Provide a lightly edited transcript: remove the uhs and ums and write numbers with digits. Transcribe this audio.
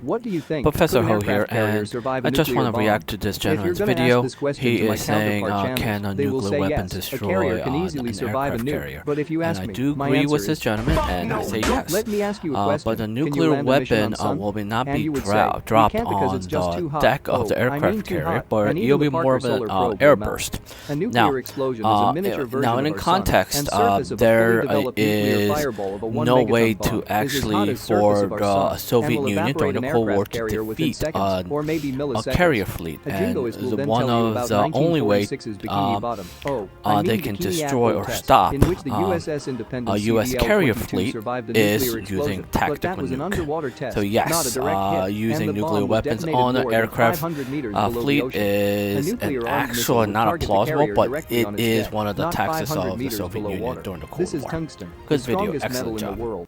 What do you think? Professor Could an Ho here, aircraft carrier and survive a I just nuclear want to bomb? react to this If you're gentleman's going to ask video. this question He to my is saying, counterpart can channels, a they will nuclear say weapon yes, a destroy carrier can easily an survive a aircraft nuke. carrier? But if you ask And I me, do my agree answer with this is, gentleman, and I say yes. let me ask you a question. But a Can you nuclear land a mission weapon on Sun? will not And be you would say, we dropped can't because on it's just too the hot. deck of Oh, the I mean aircraft too carrier, hot. but And it'll even be the more of Parker an Solar Probe will airburst. melt. A nuclear Now, explosion is a miniature version now of in our context, sun, and surface of a there fully developed nuclear is fireball of a 1 no megaton way bomb to is as hot actually as surface for of our the sun, Soviet and will Union evaporate during the an Cold War aircraft to carrier within defeat seconds, or maybe a milliseconds. carrier fleet, A and jingoist will then one tell you of about the only way 1946's Bikini Bottom. they can Bikini destroy Atoll or test, stop in which the USS Independence a U.S. carrier CVL-22 fleet survived the is nuclear using explosion, but that tactical was an nuke. underwater test, So not a yes, direct hit, using and the nuclear bomb was weapons detonated on an more than aircraft 500 meters below the fleet ocean. A is nuclear an armed missile actual would not target the plausible, carrier but directly it on its is deck, one of the not tactics 500 of the meters Soviet below Union water. during the Cold This is War. tungsten, Good the video, strongest excellent metal in job. the world.